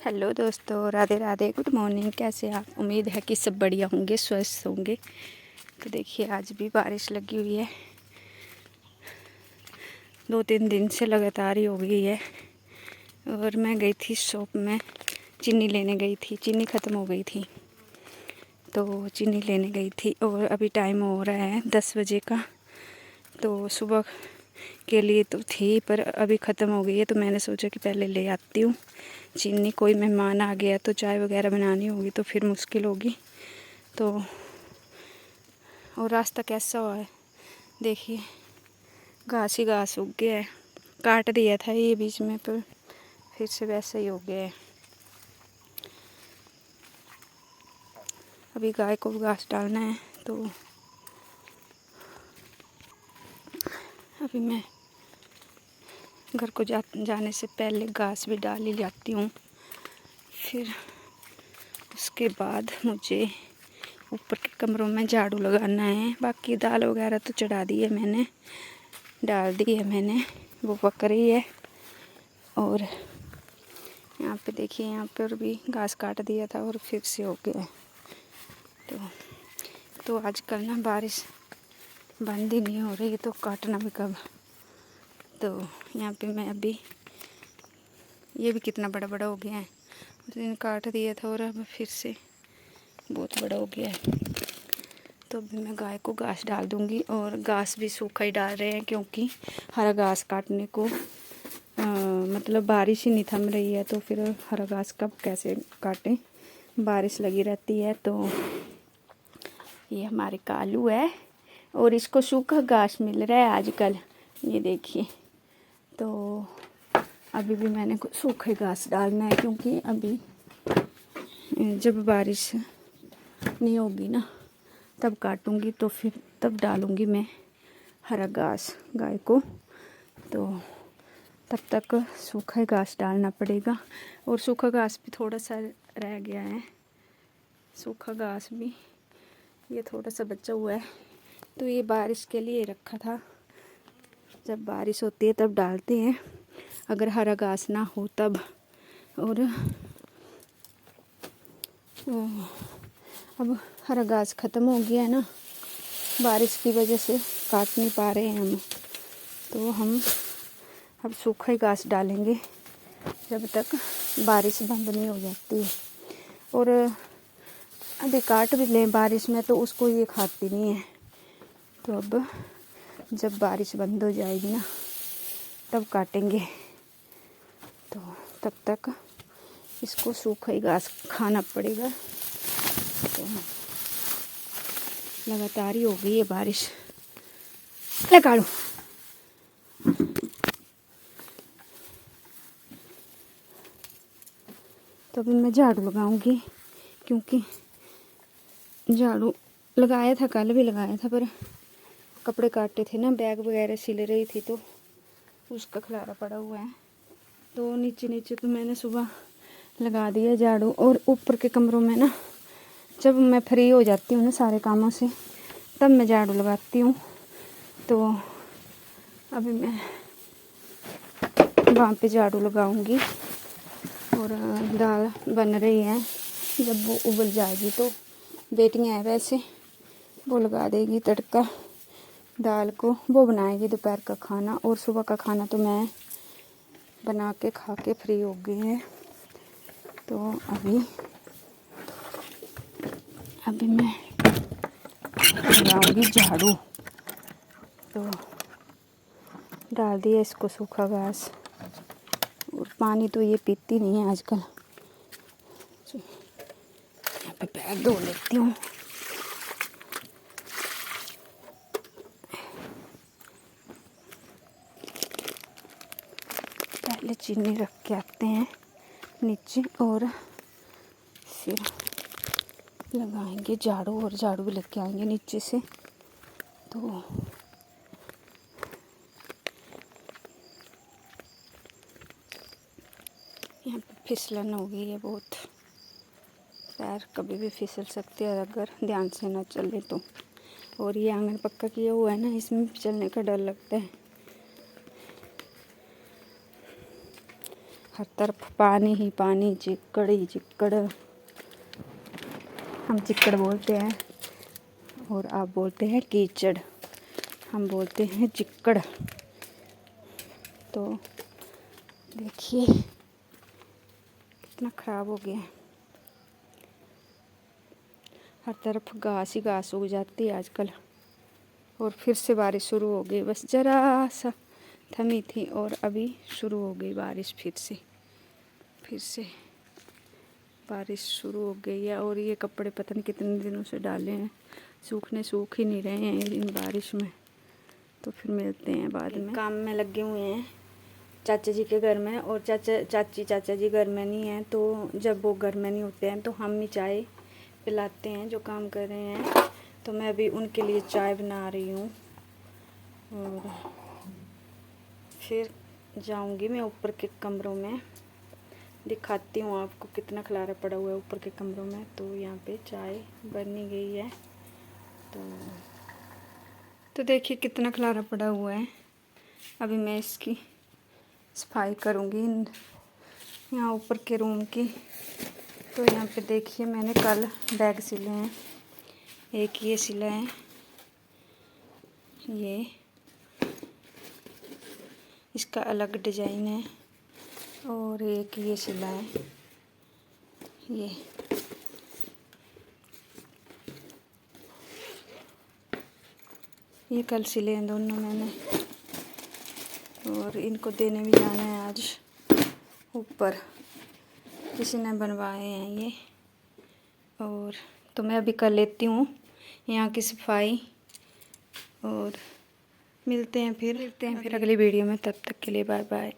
Hello दोस्तों, Radhe Radhe, good morning. कैसे आप? उम्मीद है कि सब बढ़िया होंगे, स्वस्थ होंगे। तो देखिए आज भी बारिश लगी हुई है, 2-3 दिन से लगातार ही हो गई है। और मैं गई थी शॉप में, चीनी लेने गई थी। चीनी ख़त्म हो गई थी तो चीनी लेने गई थी। और अभी टाइम हो रहा है 10 बजे का। तो सुबह के लिए तो थी, पर अभी ख़त्म हो गई है। तो मैंने सोचा कि पहले ले आती हूँ चीनी। कोई मेहमान आ गया तो चाय वगैरह बनानी होगी तो फिर मुश्किल होगी। तो और रास्ता कैसा हुआ है देखिए, घास ही घास उग गया है। काट दिया था ये बीच में, पर फिर से वैसा ही हो गया है। अभी गाय को भी घास डालना है, तो अभी मैं घर को जाने से पहले घास भी डाल ही जाती हूँ। फिर उसके बाद मुझे ऊपर के कमरों में झाड़ू लगाना है। बाकी दाल वगैरह तो चढ़ा दी है मैंने, डाल दी है मैंने, वो पक रही है। और यहाँ पे देखिए, यहाँ पर भी घास काट दिया था और फिर से हो गया है। तो आजकल ना बारिश बंद ही नहीं हो रही, तो काटना भी कब। तो यहाँ पे मैं अभी, ये भी कितना बड़ा बड़ा हो गया है, उस दिन काट दिया था और अब फिर से बहुत बड़ा हो गया है। तो अभी मैं गाय को घास डाल दूँगी। और घास भी सूखा ही डाल रहे हैं, क्योंकि हरा घास काटने को मतलब बारिश ही नहीं थम रही है। तो फिर हरा घास कब कैसे काटें, बारिश लगी रहती है। तो ये हमारे कालू है और इसको सूखा घास मिल रहा है आजकल, ये देखिए। तो अभी भी मैंने सूखे घास डालना है, क्योंकि अभी जब बारिश नहीं होगी ना तब काटूंगी, तो फिर तब डालूंगी मैं हरा घास गाय को। तो तब तक सूखा घास डालना पड़ेगा। और सूखा घास भी थोड़ा सा रह गया है, सूखा घास भी ये थोड़ा सा बचा हुआ है। तो ये बारिश के लिए रखा था, जब बारिश होती है तब डालते हैं, अगर हरा घास ना हो तब। और अब हरा घास ख़त्म हो गया है ना, बारिश की वजह से काट नहीं पा रहे हैं हम। तो हम अब सूखा ही घास डालेंगे जब तक बारिश बंद नहीं हो जाती है। और अभी काट भी लें बारिश में तो उसको ये खाती नहीं है। तो अब जब बारिश बंद हो जाएगी ना तब काटेंगे। तो तब तक इसको सूखा ही घास खाना पड़ेगा। तो लगातार ही हो गई है बारिश। लगा लो। तो अभी मैं झाड़ू लगाऊंगी, क्योंकि झाड़ू लगाया था, कल भी लगाया था, पर कपड़े काटे थे ना, बैग वगैरह सिल रही थी तो उसका खलारा पड़ा हुआ है। तो नीचे नीचे तो मैंने सुबह लगा दिया झाड़ू। और ऊपर के कमरों में ना, जब मैं फ्री हो जाती हूँ ना सारे कामों से, तब मैं झाड़ू लगाती हूँ। तो अभी मैं वहाँ पे झाड़ू लगाऊंगी। और दाल बन रही है, जब वो उबल जाएगी तो बेटियाँ हैं वैसे, वो लगा देगी तड़का दाल को, वो बनाएगी दोपहर का खाना। और सुबह का खाना तो मैं बना के खा के फ्री हो गई है। तो अभी मैं लगाऊंगी झाड़ू। तो डाल दिया इसको सूखा घास। और पानी तो ये पीती नहीं है आजकल। यहाँ पे पैर धो लेती हूँ। पहले चीनी रख के आते हैं नीचे, और फिर लगाएंगे झाड़ू। और झाड़ू भी लेके आएंगे नीचे से। तो यहाँ पे फिसलन हो गई है बहुत, पैर कभी भी फिसल सकते हैं अगर ध्यान से ना चले तो। और ये आंगन पक्का किया हुआ है ना, इसमें फिसलने का डर लगता है। हर तरफ पानी ही पानी, चिक्कड़ ही चिक्कड़। हम चिक्कड़ बोलते हैं और आप बोलते हैं कीचड़, हम बोलते हैं चिक्कड़। तो देखिए कितना ख़राब हो गया है, हर तरफ घास ही घास उग जाती है आजकल। और फिर से बारिश शुरू हो गई, बस ज़रा सा थमी थी और अभी शुरू हो गई बारिश। फिर से बारिश शुरू हो गई है। और ये कपड़े पता नहीं कितने दिनों से डाले हैं, सूख ही नहीं रहे हैं इन बारिश में। तो फिर मिलते हैं बाद में। काम में लगे हुए हैं चाचा जी के घर में, और चाचा जी घर में नहीं है। तो जब वो घर में नहीं होते हैं तो हम ही चाय पिलाते हैं जो काम कर रहे हैं। तो मैं अभी उनके लिए चाय बना रही हूँ और फिर जाऊंगी मैं ऊपर के कमरों में, दिखाती हूँ आपको कितना खलारा पड़ा हुआ है ऊपर के कमरों में। तो यहाँ पे चाय बनी गई है। तो देखिए कितना खलारा पड़ा हुआ है। अभी मैं इसकी सफाई करूँगी यहाँ ऊपर के रूम की। तो यहाँ पे देखिए मैंने कल बैग सिले हैं, एक ये सिला है, ये इसका अलग डिजाइन है, और एक ये सिला है, ये कल सिले हैं दोनों मैंने। और इनको देने भी जाना है आज ऊपर, किसी ने बनवाए हैं ये। और तो मैं अभी कर लेती हूँ यहाँ की सफाई और मिलते हैं फिर अगली वीडियो में। तब तक के लिए बाय बाय।